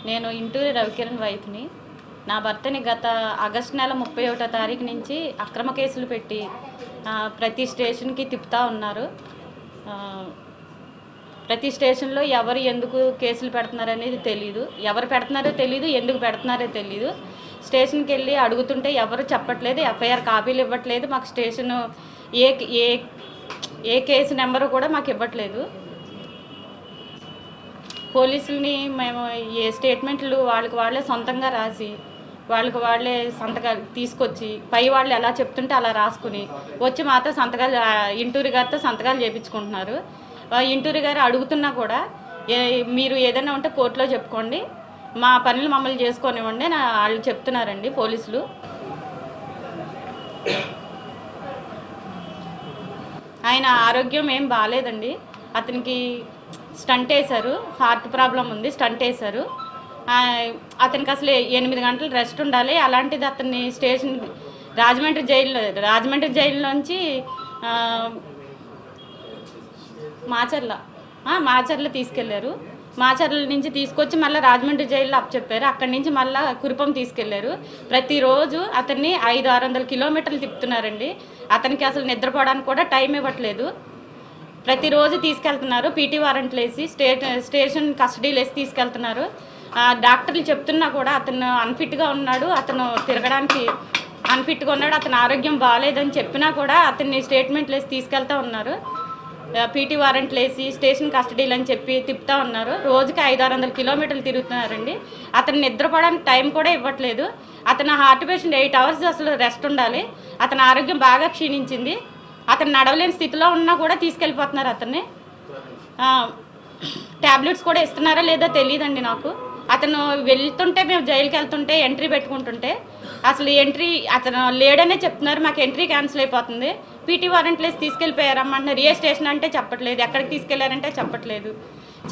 నేను ఇంటూరి రవికిరణ్ వైఫ్ని. నా భర్తని గత ఆగస్టు నెల 31వ తారీఖు నుంచి అక్రమ కేసులు పెట్టి ప్రతి స్టేషన్కి తిప్పుతూ ఉన్నారు. ప్రతి స్టేషన్లో ఎవరు ఎందుకు కేసులు పెడుతున్నారనేది తెలీదు, ఎవరు పెడుతున్నారో తెలీదు, ఎందుకు పెడుతున్నారో తెలీదు. స్టేషన్కి వెళ్ళి అడుగుతుంటే ఎవరు చెప్పట్లేదు, ఎఫ్ఐఆర్ కాపీలు ఇవ్వట్లేదు, మాకు స్టేషను ఏ ఏ ఏ కేసు నెంబరు కూడా మాకు ఇవ్వట్లేదు. పోలీసుల్ని మేము ఏ స్టేట్మెంట్లు వాళ్ళే సొంతంగా రాసి వాళ్ళే సంతకాలు తీసుకొచ్చి పై వాళ్ళు ఎలా చెప్తుంటే అలా రాసుకుని వచ్చి మాతో సంతకాలు ఇంటూరి గారితో సంతకాలు చేయించుకుంటున్నారు. ఇంటూరి గారు అడుగుతున్నా కూడా మీరు ఏదైనా ఉంటే కోర్టులో చెప్పుకోండి, మా పనులు మమ్మల్ని చేసుకోనివ్వండి అని వాళ్ళు చెప్తున్నారండి పోలీసులు. ఆయన ఆరోగ్యం ఏం బాగాలేదండి, అతనికి స్టంట్ వేశారు, హార్ట్ ప్రాబ్లం ఉంది, స్టంట్ వేశారు. అతనికి అసలు 8 గంటలు రెస్ట్ ఉండాలి. అలాంటిది అతన్ని స్టేషన్ రాజమండ్రి జైల్లోంచి మాచర్ల తీసుకెళ్లారు. మాచర్ల నుంచి తీసుకొచ్చి మళ్ళీ రాజమండ్రి జైల్లో అప్పచెప్పారు. అక్కడి నుంచి మళ్ళీ కురుపం తీసుకెళ్లారు. ప్రతిరోజు అతన్ని 500-600 కిలోమీటర్లు తిప్పుతున్నారండి. అతనికి అసలు నిద్రపోవడానికి కూడా టైం ఇవ్వట్లేదు. ప్రతిరోజు తీసుకెళ్తున్నారు, పీటీ వారెంట్లు వేసి స్టేషన్ కస్టడీలు వేసి తీసుకెళ్తున్నారు. డాక్టర్లు చెప్తున్నా కూడా అతను అన్ఫిట్గా ఉన్నాడు, అతను తిరగడానికి అన్ఫిట్గా ఉన్నాడు, అతని ఆరోగ్యం బాగాలేదని చెప్పినా కూడా అతన్ని స్టేట్మెంట్లు వేసి తీసుకెళ్తూ ఉన్నారు. పీటీ వారెంట్లు వేసి స్టేషన్ కస్టడీలు అని చెప్పి తిప్పుతూ ఉన్నారు. రోజుకి 500-600 కిలోమీటర్లు తిరుగుతున్నారండి. అతను నిద్రపోవడానికి టైం కూడా ఇవ్వట్లేదు. అతను హార్ట్ పేషెంట్, 8 అవర్స్ అసలు రెస్ట్ ఉండాలి. అతని ఆరోగ్యం బాగా క్షీణించింది. అతను నడవలేని స్థితిలో ఉన్నా కూడా తీసుకెళ్ళిపోతున్నారు అతన్ని. ట్యాబ్లెట్స్ కూడా ఇస్తున్నారా లేదో తెలియదండి నాకు. అతను వెళ్తుంటే మేము జైలుకి వెళ్తుంటే ఎంట్రీ పెట్టుకుంటుంటే అసలు ఎంట్రీ అతను లేడనే చెప్తున్నారు, మాకు ఎంట్రీ క్యాన్సిల్ అయిపోతుంది. పీటీ వారెంట్లు వేసి తీసుకెళ్ళిపోయారమ్మంటున్నారు. ఏ స్టేషన్ అంటే చెప్పట్లేదు, ఎక్కడికి తీసుకెళ్లారంటే చెప్పట్లేదు.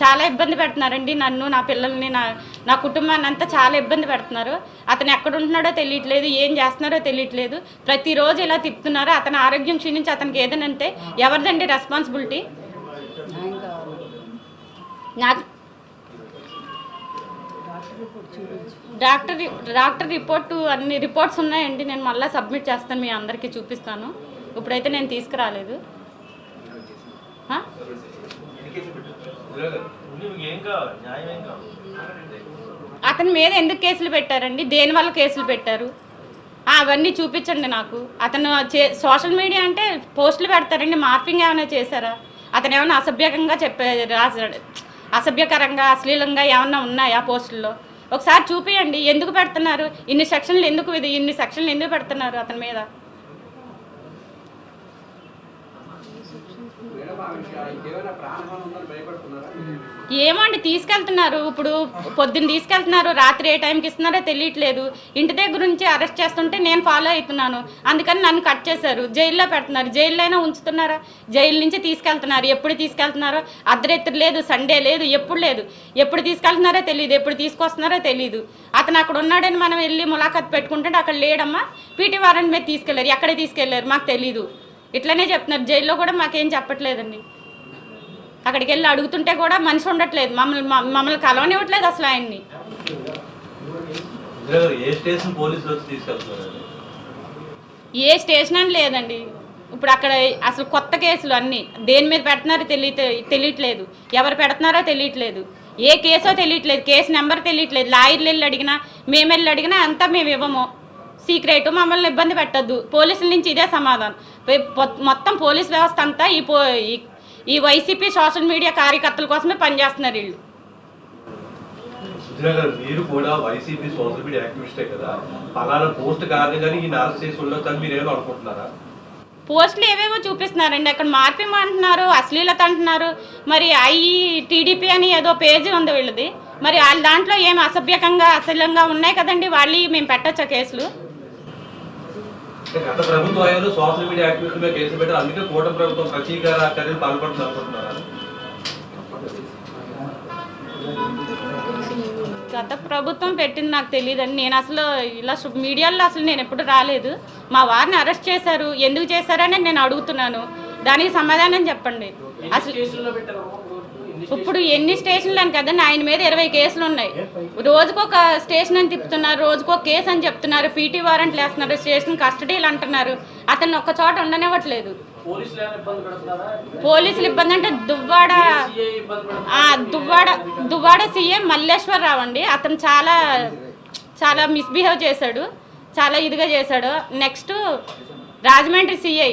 చాలా ఇబ్బంది పెడుతున్నారండి నన్ను, నా పిల్లల్ని, నా కుటుంబాన్ని అంతా చాలా ఇబ్బంది పెడుతున్నారు. అతను ఎక్కడ ఉంటున్నాడో తెలియట్లేదు, ఏం చేస్తున్నారో తెలియట్లేదు. ప్రతిరోజు ఇలా తిప్పుతున్నారు. అతని ఆరోగ్యం క్షీణించి అతనికి ఏదైనా అంటే ఎవరిదండి రెస్పాన్సిబిలిటీ? నాకు డాక్టర్ రిపోర్టు అన్ని రిపోర్ట్స్ ఉన్నాయండి, నేను మళ్ళీ సబ్మిట్ చేస్తాను, మీ అందరికీ చూపిస్తాను. ఇప్పుడైతే నేను తీసుకురాలేదు. అతని మీద ఎందుకు కేసులు పెట్టారండి, దేనివల్ల కేసులు పెట్టారు అవన్నీ చూపించండి నాకు. అతను సోషల్ మీడియా అంటే పోస్టులు పెడతారండి, మార్ఫింగ్ ఏమైనా చేశారా? అతను ఏమైనా అసభ్యకంగా రాశాడు, అసభ్యకరంగా అశ్లీలంగా ఏమన్నా ఉన్నాయా పోస్టుల్లో? ఒకసారి చూపియండి. ఎందుకు పెడుతున్నారు ఇన్ని సెక్షన్లు ఎందుకు పెడుతున్నారు అతని మీద? ఏమో అండి, తీసుకెళ్తున్నారు. ఇప్పుడు పొద్దున్న తీసుకెళ్తున్నారు, రాత్రి ఏ టైంకి ఇస్తున్నారో తెలియట్లేదు. ఇంటి దగ్గర నుంచి అరెస్ట్ చేస్తుంటే నేను ఫాలో అవుతున్నాను, అందుకని నన్ను కట్ చేశారు. జైల్లో పెడుతున్నారు. జైల్లో అయినా ఉంచుతున్నారా? జైలు నుంచి తీసుకెళ్తున్నారు. ఎప్పుడు తీసుకెళ్తున్నారో అర్ధరాత్రి లేదు, సండే లేదు, ఎప్పుడు తీసుకెళ్తున్నారో తెలియదు, ఎప్పుడు తీసుకొస్తున్నారో తెలియదు. అతను అక్కడ ఉన్నాడని మనం వెళ్ళి ములాఖాత్ పెట్టుకుంటే అక్కడ లేడమ్మా, పీటీ వారెంట్ మీద తీసుకెళ్లారు. ఎక్కడ తీసుకెళ్లారు మాకు తెలీదు, ఇట్లనే చెప్తున్నారు. జైల్లో కూడా మాకేం చెప్పట్లేదండి. అక్కడికి వెళ్ళి అడుగుతుంటే కూడా మనిషి ఉండట్లేదు, మమ్మల్ని కలవనివ్వట్లేదు అసలు ఆయన్ని. ఏ స్టేషన్ అని లేదండి. ఇప్పుడు అక్కడ అసలు కొత్త కేసులు అన్నీ దేని మీద పెడుతున్నారో తెలియట్లేదు, ఎవరు పెడుతున్నారో తెలియట్లేదు, ఏ కేసో తెలియట్లేదు, కేసు నెంబర్ తెలియట్లేదు. లాయర్లు వెళ్ళి అడిగినా, మేము వెళ్ళి అడిగినా అంతా మేము ఇవ్వము, సీక్రెట్, మమ్మల్ని ఇబ్బంది పెట్టద్దు. పోలీసుల నుంచి ఇదే సమాధానం. మొత్తం పోలీస్ వ్యవస్థ అంతా ఈ వైసీపీ సోషల్ మీడియా కార్యకర్తల కోసమే పనిచేస్తున్నారు వీళ్ళు. మీరు కూడా వైసీపీ సోషల్ మీడియా యాక్టివిస్టే కదా, అలానే పోస్ట్ కారణంగానే ఈ అరెస్ట్ చేసి ఉండొచ్చని మీరు ఏమో అనుకుంటున్నారా? పోస్టులు ఏవేవో చూపిస్తున్నారండి, అక్కడ మార్పింగ్ అంటున్నారు, అశ్లీలత అంటున్నారు. మరి టీడీపీ అని ఏదో పేజీ ఉంది వీళ్ళది, మరి వాళ్ళ దాంట్లో ఏమి అసభ్యకంగా అశ్లీలంగా ఉన్నాయి కదండి, వాళ్ళు మేము పెట్టచ్చా కేసులు? గత ప్రభుత్వం అయ్యారు సోషల్ మీడియా యాక్టివిస్ట్ మీద కేసులు పెట్టారు, అందుకే కూటమి ప్రభుత్వం ప్రతీకార చర్యలు పాల్పడుతుంది అనుకుంటున్నారా? గత ప్రభుత్వం పెట్టింది నాకు తెలియదండి. నేను అసలు ఇలా మీడియాలో అసలు నేను ఎప్పుడు రాలేదు. మా వారిని అరెస్ట్ చేశారు, ఎందుకు చేశారని నేను అడుగుతున్నాను, దానికి సమాధానం చెప్పండి. అసలు ఇప్పుడు ఎన్ని స్టేషన్లు అని కదండి, ఆయన మీద 20 కేసులు ఉన్నాయి. రోజుకొక స్టేషన్ అని తిప్పుతున్నారు, రోజుకొక కేసు అని చెప్తున్నారు, పీటీ వారెంట్లు వేస్తున్నారు, స్టేషన్ కస్టడీలు అంటున్నారు. అతను ఒక్క చోట ఉండనివ్వట్లేదు. పోలీసులు ఇబ్బంది అంటే దువ్వాడ సీఎం మల్లేశ్వరరావు అండి. అతను చాలా మిస్బిహేవ్ చేశాడు, చాలా ఇదిగా చేశాడు. నెక్స్ట్ రాజమండ్రి సిఐ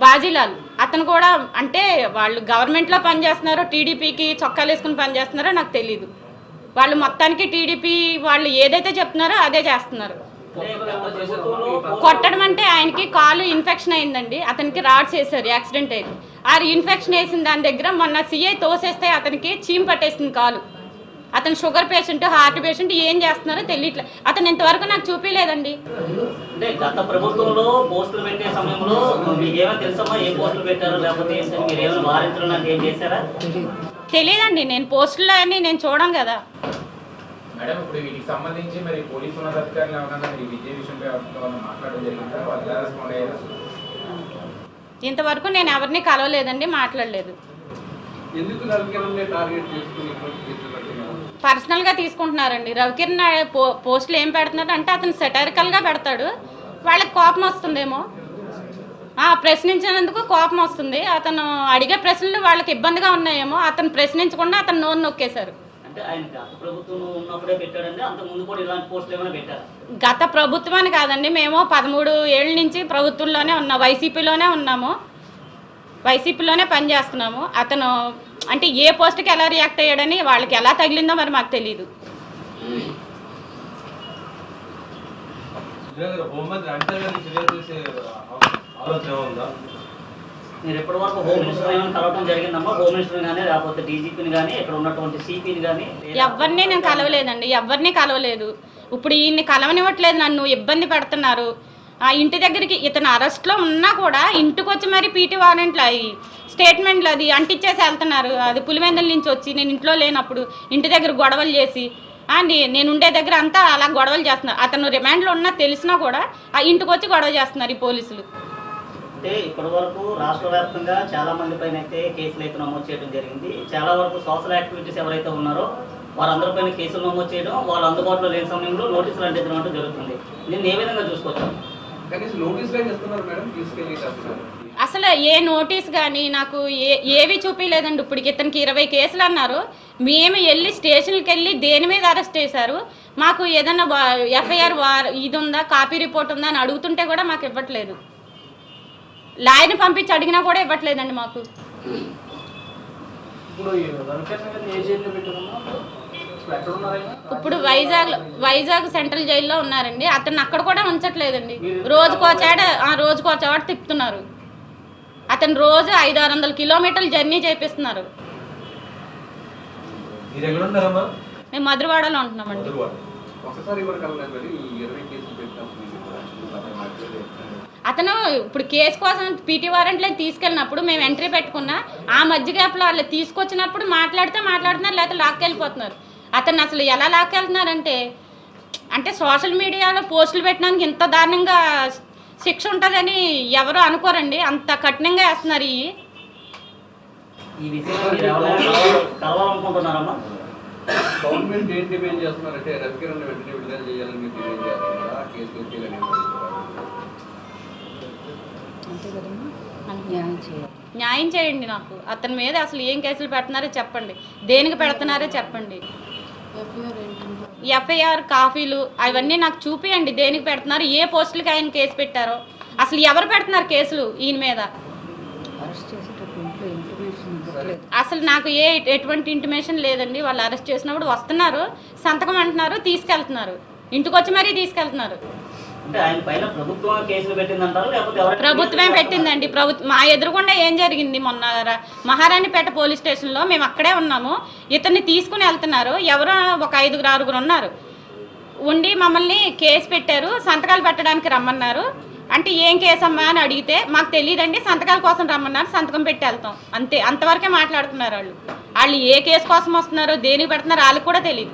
బాజీలాల్, అతను కూడా అంటే వాళ్ళు గవర్నమెంట్లో పనిచేస్తున్నారో టీడీపీకి చొక్కాలు వేసుకుని పనిచేస్తున్నారో నాకు తెలీదు. వాళ్ళు మొత్తానికి టీడీపీ వాళ్ళు ఏదైతే చెప్తున్నారో అదే చేస్తున్నారు. కొట్టడం అంటే ఆయనకి కాలు ఇన్ఫెక్షన్ అయిందండి, అతనికి రాడ్స్ వేసారు యాక్సిడెంట్ అయింది. ఆ ఇన్ఫెక్షన్ వేసిన దాని దగ్గర మొన్న సిఐ తోసేస్తే అతనికి చీమ్ పట్టేసింది కాలు. అతను షుగర్ పేషెంట్, హార్ట్ పేషెంట్, ఏం చేస్తున్నారో తెలియట్లేదు. అతను ఇంతవరకు నాకు చూపించలేదండి. అంటే గత ప్రభుత్వంలో పోస్టులు పెట్టే సమయంలో మీకు ఏమైనా తెలుసమ్మా ఏ పోస్టులు పెట్టారో, లేకపోతే మీరు ఏమైనా వారించడం లాంటి ఏం చేశారా? తెలియదండి, నేను పోస్టులో అని నేను చూడం కదా మేడం. ఇప్పుడు వీటికి సంబంధించి మరి పోలీసు ఉన్నతాధికారులు ఏమన్నా ఈ విద్య విషయంలో మాట్లాడడం జరిగిందా? వాళ్ళు ఎలా రెస్పాండ్ అయ్యారు? ఇంతవరకు నేను ఎవరిని కలవలేదండి, మాట్లాడలేదు. పర్సనల్గా తీసుకుంటున్నారండి. రవికిరణ్ పోస్టులు ఏం పెడుతున్నాడు అంటే అతను సెటరికల్గా పెడతాడు, వాళ్ళకి కోపం వస్తుందేమో, ప్రశ్నించినందుకు కోపం వస్తుంది. అతను అడిగే ప్రశ్నలు వాళ్ళకి ఇబ్బందిగా ఉన్నాయేమో, అతను ప్రశ్నించకుండా అతను నోరు నొక్కేశారు. అంటే ఆయన గత ప్రభుత్వం ఉన్నప్పుడే పెట్టాడండి, అంత ముందు కూడా ఇలాంటి పోస్టులు ఏమైనా పెట్టారు? గత ప్రభుత్వం అని కాదండి, మేము 13 ఏళ్ళ నుంచి ప్రభుత్వంలోనే ఉన్నాం, వైసీపీలోనే ఉన్నాము, వైసీపీలోనే పనిచేస్తున్నాము. అతను అంటే ఏ పోస్ట్కి ఎలా రియాక్ట్ అయ్యాడని వాళ్ళకి ఎలా తగిలిందో మరి మాకు తెలియదు. మీరు ఎప్పటి వరకు హోమ్ మినిస్టర్ ఏమైనా కలవడం జరిగిందమ్మా? హోమ్ మినిస్టర్ కానీ లేకపోతే డీజీపీని కానీ ఇక్కడ ఉన్నటువంటి సిపిని కానీ? ఎవరిని నేను కలవలేదండి, ఎవరిని కలవలేదు. ఇప్పుడు ఈయన్ని కలవనివ్వట్లేదు, నన్ను ఇబ్బంది పెడుతున్నారు. ఇంటి దగ్గరికి ఇతను అరెస్ట్లో ఉన్నా కూడా ఇంటికి వచ్చి మరి పీటీ వారెంట్లు అవి స్టేట్మెంట్లు అది అంటించేసి వెళ్తున్నారు. అది పులివెందుల నుంచి వచ్చి నేను ఇంట్లో లేనప్పుడు ఇంటి దగ్గర గొడవలు చేసి నేను ఉండే దగ్గర అంతా అలా గొడవలు చేస్తున్నారు. అతను రిమాండ్లో ఉన్నా తెలిసినా కూడా ఆ ఇంటికి వచ్చి గొడవ చేస్తున్నారు ఈ పోలీసులు. అంటే ఇప్పటి వరకు రాష్ట్ర వ్యాప్తంగా చాలా మంది పైన అయితే కేసులు అయితే నమోదు చేయడం జరిగింది. చాలా వరకు సోషల్ యాక్టివిటీస్ ఎవరైతే ఉన్నారో వారందరిపైన కేసులు నమోదు చేయడం, వాళ్ళు అందుబాటులో లేని సమయంలో నోటీసులు అంటించడం జరుగుతుంది. దీన్ని ఏ విధంగా చూసుకోవచ్చు? అసలు ఏ నోటీస్ కానీ నాకు ఏవి చూపించలేదండి. ఇప్పటికి ఇతనికి 20 కేసులు అన్నారు. మేము వెళ్ళి స్టేషన్కి వెళ్ళి దేని మీద అరెస్ట్ చేశారు, మాకు ఏదన్నా ఎఫ్ఐఆర్ ఇది ఉందా, కాపీ రిపోర్ట్ ఉందా అని అడుగుతుంటే కూడా మాకు ఇవ్వట్లేదు. లాయర్ని పంపించి అడిగినా కూడా ఇవ్వట్లేదండి మాకు. ఇప్పుడు వైజాగ్ సెంట్రల్ జైల్లో ఉన్నారండి. అతన్ని అక్కడ కూడా ఉంచట్లేదండి, రోజుకో చోట తిప్పుతున్నారు. అతను రోజు 500-600 కిలోమీటర్లు జర్నీ చేపిస్తున్నారు. మేము మధురవాడలో ఉంటున్నామండి. అతను ఇప్పుడు కేసు కోసం పీటీ వారెంట్లో తీసుకెళ్ళినప్పుడు మేము ఎంట్రీ పెట్టుకున్నా ఆ మధ్య గ్యాప్లో వాళ్ళు తీసుకొచ్చినప్పుడు మాట్లాడుతున్నారు, లేకపోతే లాక్కెళ్ళిపోతున్నారు. అతను అసలు ఎలా లాక్కెళ్తున్నారంటే సోషల్ మీడియాలో పోస్టులు పెట్టడానికి ఇంత దారుణంగా శిక్ష ఉంటుందని ఎవరు అనుకోరండి, అంత కఠినంగా వేస్తున్నారు. గవర్నమెంట్ ఏం డిమాండ్ చేస్తున్నారంటే రవికిరణ్ వెంటనే విడుదల చేయాలని డిమాండ్ చేస్తున్నారా? న్యాయం చేయండి నాకు. అతని మీద అసలు ఏం కేసులు పెడుతున్నారో చెప్పండి, దేనికి పెడుతున్నారో చెప్పండి. ఎఫ్ఐఆర్ కాపీలు అవన్నీ నాకు చూపియండి, దేనికి పెడుతున్నారు, ఏ పోస్టులకి ఆయన కేసు పెట్టారో, అసలు ఎవరు పెడుతున్నారు కేసులు ఈయన మీద. అసలు నాకు ఎటువంటి ఇంటిమేషన్ లేదండి. వాళ్ళు అరెస్ట్ చేసినప్పుడు వస్తున్నారు, సంతకం అంటున్నారు, తీసుకెళ్తున్నారు, ఇంటికి వచ్చి మరీ తీసుకెళ్తున్నారు. ప్రభుత్వమే పెట్టిందండి. మా ఎదురుగుండా ఏం జరిగింది మొన్న మహారాణిపేట పోలీస్ స్టేషన్లో మేము అక్కడే ఉన్నాము. ఇతన్ని తీసుకుని వెళ్తున్నారు, ఎవరో ఒక 5-6 ఉన్నారు, ఉండి మమ్మల్ని కేసు పెట్టారు, సంతకాలు పెట్టడానికి రమ్మన్నారు. ఏం కేసు అమ్మా అని అడిగితే మాకు తెలియదండి, సంతకాల కోసం రమ్మన్నారు, సంతకం పెట్టి వెళ్తాం అంతే. అంతవరకే మాట్లాడుతున్నారు వాళ్ళు. ఏ కేసు కోసం వస్తున్నారో దేనికి పెడుతున్నారో వాళ్ళకి కూడా తెలియదు.